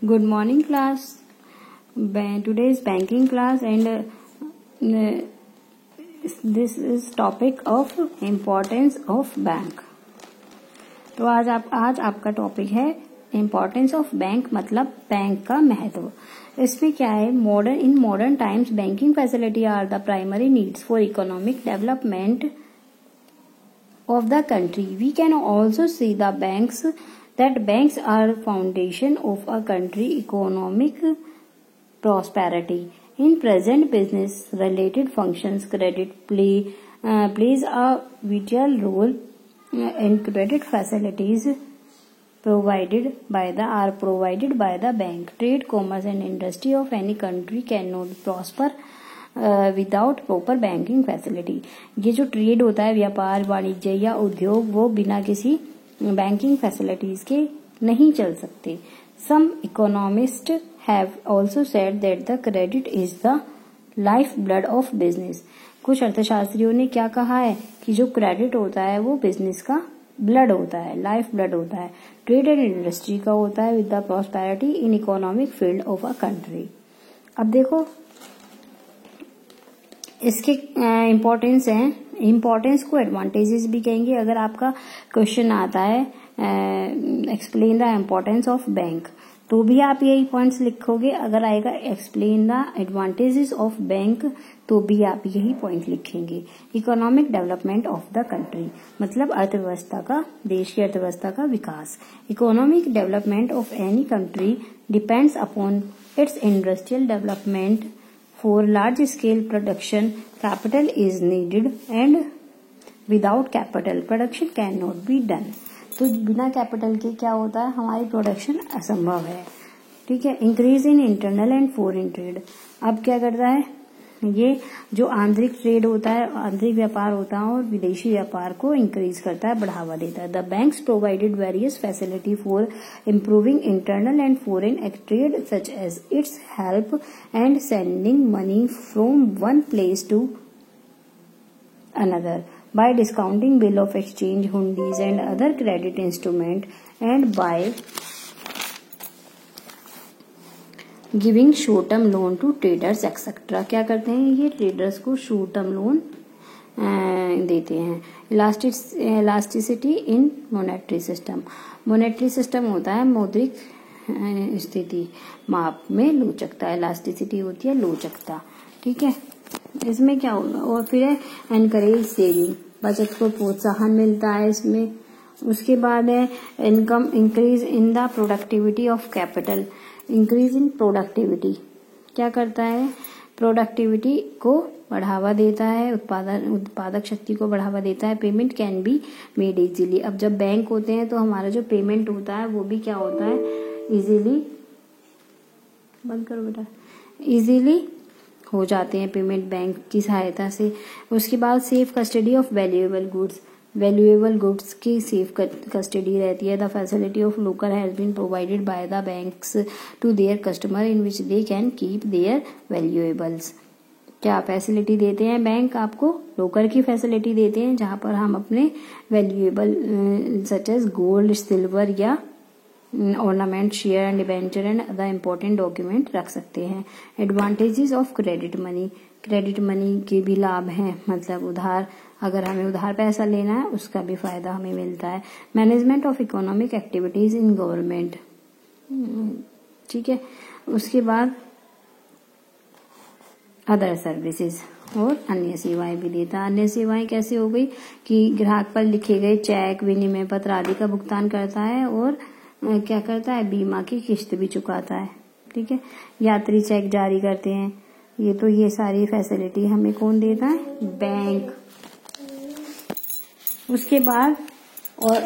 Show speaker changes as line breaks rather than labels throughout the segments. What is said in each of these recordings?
Good morning, class. Today is banking class, and this is topic of importance of bank. तो आज आपका topic है importance of bank, मतलब bank का महत्व. इसमें क्या है, in modern times banking facility are the primary needs for economic development of the country. We can also see that banks are foundation of a country economic prosperity. In present business related functions, credit plays a vital role, and credit facilities provided by the bank. Trade, commerce and industry of any country cannot prosper without proper banking facility. ये जो trade होता है, व्यापार वाणिज्य या उद्योग, वो बिना किसी बैंकिंग फैसिलिटीज के नहीं चल सकते. Some economist have also said that the credit is the life blood of business. कुछ अर्थशास्त्रियों ने क्या कहा है कि जो क्रेडिट होता है वो बिजनेस का ब्लड होता है, लाइफ ब्लड होता है. ट्रेड एंड इंडस्ट्री का होता है with the prosperity in economic field of a country. अब देखो इसके इम्पोर्टेंस हैं. इम्पोर्टेंस को एडवांटेजेस भी कहेंगे. अगर आपका क्वेश्चन आता है explain the importance of bank, तो भी आप यही पॉइंट्स लिखोगे. अगर आएगा explain the advantages of bank, तो भी आप यही पॉइंट लिखेंगे. Economic development of the country, मतलब अर्थव्यवस्था का, देश की अर्थव्यवस्था का विकास. Economic development of any country depends upon its industrial development. For large scale production, capital is needed, and without capital, production cannot be done. तो बिना कैपिटल के क्या होता है, हमारी प्रोडक्शन असंभव है. ठीक है. Increase in internal and foreign trade. अब क्या करता है, ये जो आंतरिक ट्रेड होता है, आंतरिक व्यापार होता है, और विदेशी व्यापार को इंक्रीज करता है, बढ़ावा देता है. The banks provided various facility for improving internal and foreign trade, such as its help and sending money from one place to another by discounting bill of exchange, hundis and other credit instrument, and by giving short term loan to traders etcetera. क्या करते हैं, ये traders को short term loan देते हैं. Elasticity इन monetary system. Monetary system होता है मौद्रिक स्थिति माप में लचकता. इलास्टिसिटी होती है लचकता. ठीक है. इसमें क्या होगा, और फिर है एनकरेज सेविंग, बचत को प्रोत्साहन मिलता है इसमें. उसके बाद है income increase in the productivity of capital. Increase in productivity क्या करता है, प्रोडक्टिविटी को बढ़ावा देता है, उत्पादक शक्ति को बढ़ावा देता है. Payment can be made easily. अब जब बैंक होते हैं तो हमारा जो पेमेंट होता है वो भी क्या होता है, इजीली, बंद करो बेटा, इजीली हो जाते हैं पेमेंट बैंक की सहायता से. उसके बाद safe custody of valuable goods. Valuable goods की सेफ कस्टडी रहती है. The facility of locker has been provided by the banks to their customer in which they can keep their valuables. क्या facility देते हैं बैंक आपको, लोकर की facility देते हैं, जहां पर हम अपने valuable such as gold, silver या ornament, share and debenture and other important document रख सकते हैं. Advantages of credit money. Credit money के भी लाभ हैं, मतलब उधार, अगर हमें उधार पैसा लेना है उसका भी फायदा हमें मिलता है. Management of economic activities in government. ठीक है. उसके बाद अदर सर्विसेज और अन्य सेवाएं भी देता है. अन्य सेवाएं कैसे हो गई कि ग्राहक पर लिखे गए चेक, विनिमय पत्र आदि का भुगतान करता है, और क्या करता है, बीमा की किस्त भी चुकाता है. ठीक है. यात्री चेक जारी करते हैं. ये सारी फैसिलिटी हमें कौन देता है, बैंक. उसके बाद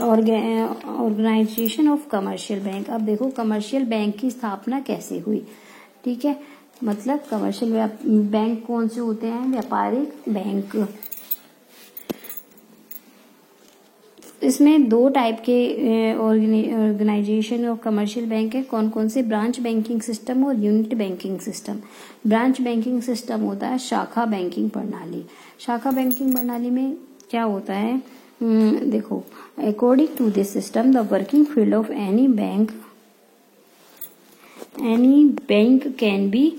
ऑर्गेनाइजेशन ऑफ कमर्शियल बैंक. अब देखो कमर्शियल बैंक की स्थापना कैसे हुई. ठीक है. मतलब कमर्शियल बैंक कौन से होते हैं, व्यापारिक बैंक. इसमें दो टाइप के ऑर्गेनाइजेशन ऑफ कमर्शियल बैंक है. कौन कौन से, ब्रांच बैंकिंग सिस्टम और unit banking system. Branch banking system होता है शाखा बैंकिंग प्रणाली. शाखा बैंकिंग प्रणाली में क्या होता है, देखो, according to this system the working field of any bank Any bank can be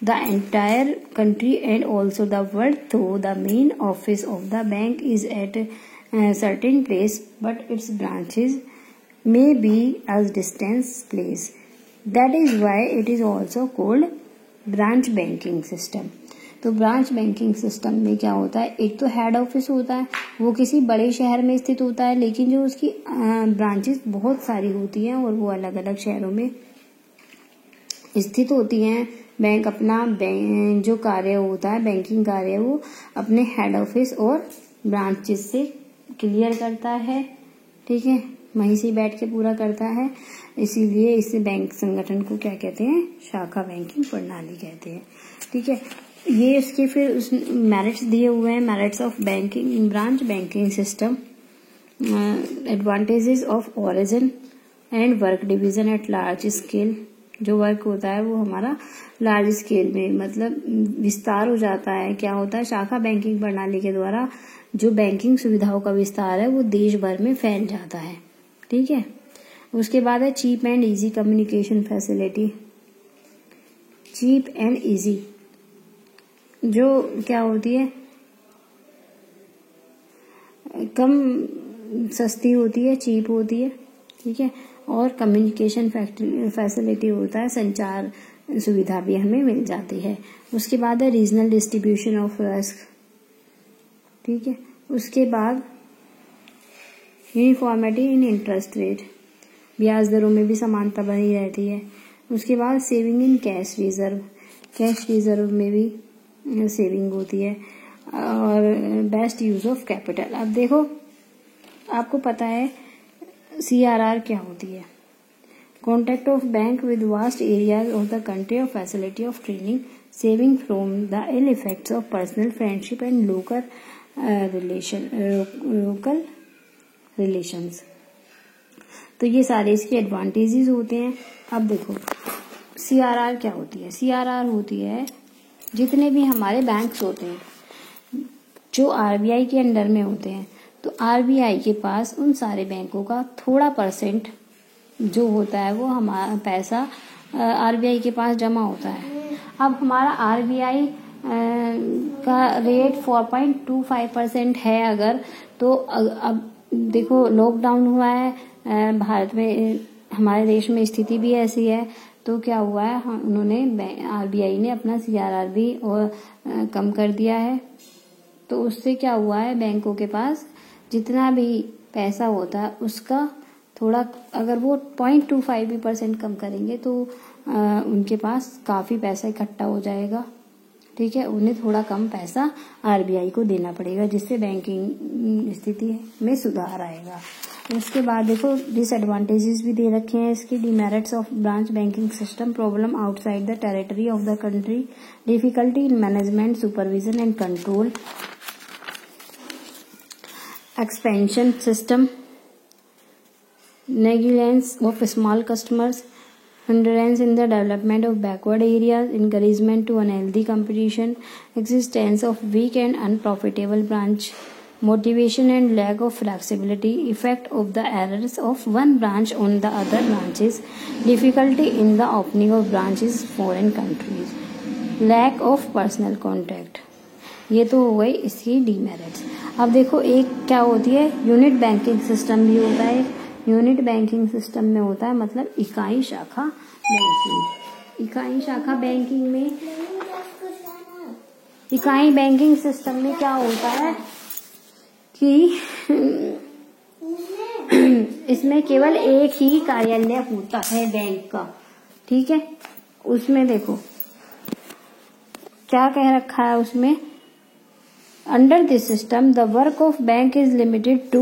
the entire country and also the world, though the main office of the bank is at a certain place, but its branches may be as distant place. That is why it is also called branch banking system. तो branch banking system में क्या होता है, एक तो head office होता है, वो किसी बड़े शहर में स्थित होता है, लेकिन जो उसकी ब्रांचेस बहुत सारी होती हैं और वो अलग अलग शहरों में स्थित होती हैं। बैंक अपना जो कार्य होता है, बैंकिंग कार्य, वो अपने हेड ऑफिस और ब्रांचेस से क्लियर करता है। ठीक है, वहीं से बैठ के पूरा करता है, इसीलिए इस बैंक संगठन को क्या कहते हैं, शाखा बैंकिंग प्रणाली कहते हैं। ठीक है, ये इसके फिर उस मेरिट्स दिए हुए हैं, merits of banking branch banking system, advantages of origin and work division at large scale. जो वर्क होता है वो हमारा लार्ज स्केल में मतलब विस्तार हो जाता है। क्या होता है, शाखा बैंकिंग प्रणाली के द्वारा जो बैंकिंग सुविधाओं का विस्तार है वो देश भर में फैल जाता है। ठीक है, उसके बाद है cheap and easy communication facility. Cheap and easy जो क्या होती है, कम सस्ती होती है, चीप होती है। ठीक है, और कम्युनिकेशन फैसिलिटी होता है, संचार सुविधा भी हमें मिल जाती है। उसके बाद है रीजनल डिस्ट्रीब्यूशन ऑफ रिस्क। ठीक है, उसके बाद यूनिफॉर्मिटी इन इंटरेस्ट रेट, ब्याज दरों में भी समानता बनी रहती है। उसके बाद saving in cash reserve, cash reserve में भी सेविंग होती है। और बेस्ट यूज ऑफ कैपिटल। अब देखो, आपको पता है CRR क्या होती है, contact of bank with vast areas of the country of facility of training, saving from the ill effects of personal friendship and local relations. तो ये सारे इसके एडवांटेजेस होते हैं। अब देखो CRR क्या होती है, CRR होती है जितने भी हमारे बैंक्स होते हैं जो RBI के अंडर में होते हैं, तो RBI के पास उन सारे बैंकों का थोड़ा परसेंट जो होता है वो हमारा पैसा RBI के पास जमा होता है। अब हमारा RBI का रेट 4.25% है अगर, तो अब देखो लॉकडाउन हुआ है भारत में, हमारे देश में स्थिति भी ऐसी है, तो क्या हुआ है, उन्होंने RBI ने अपना CRR भी और कम कर दिया है। तो उससे क्या हुआ है, बैंकों के पास जितना भी पैसा होता है उसका थोड़ा, अगर वो 0.25% कम करेंगे तो उनके पास काफी पैसा इकट्ठा हो जाएगा। ठीक है, उन्हें थोड़ा कम पैसा RBI को देना पड़ेगा, जिससे बैंकिंग स्थिति में सुधार आएगा। उसके बाद देखो डिसएडवांटेजेस भी दे रखे हैं इसके, demerits of branch banking system, problem outside the territory of the country, difficulty in management, supervision and control, expansion system, negligence of small customers, hindrance in the development of backward areas, encouragement to unhealthy competition, existence of weak and unprofitable branch, motivation and lack of flexibility, effect of the errors of one branch on the other branches, difficulty in the opening of branches foreign countries, lack of personal contact। ये तो हो गई इसकी demerits. अब देखो एक क्या होती है, यूनिट बैंकिंग सिस्टम भी होता है। यूनिट बैंकिंग सिस्टम में होता है मतलब इकाई शाखा बैंकिंग। इकाई शाखा बैंकिंग में, इकाई बैंकिंग सिस्टम में क्या होता है कि इसमें केवल एक ही कार्यालय होता है बैंक का। ठीक है, उसमें देखो क्या कह रखा है उसमें, Under this system, the work of bank is limited to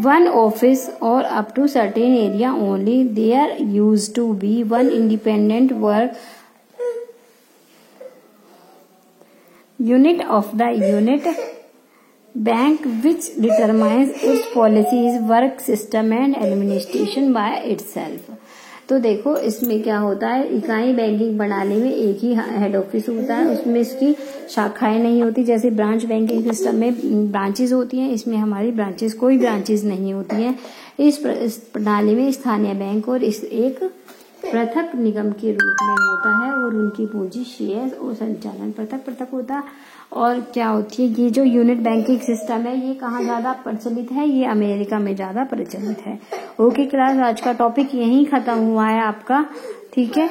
one office or up to certain area only. There used to be one independent work unit of the unit bank which determines its policies, work system and administration by itself। तो देखो इसमें क्या होता है, इकाई banking प्रणाली में एक ही हेड ऑफिस होता है, उसमें इसकी शाखाएं नहीं होती। जैसे ब्रांच बैंकिंग सिस्टम में ब्रांचेस होती हैं, इसमें हमारी ब्रांचेस कोई ब्रांचेस नहीं होती हैं। इस प्रणाली में स्थानीय बैंक और इस एक पृथक निगम के रूप में होता है और उनकी पूंजी शेयर और संचालन पृथक पृथक होता है। और क्या होती है ये जो यूनिट बैंकिंग सिस्टम है ये कहाँ ज्यादा प्रचलित है, ये अमेरिका में ज्यादा प्रचलित है। ओके क्लास, आज का टॉपिक यहीं खत्म हुआ है आपका, ठीक है।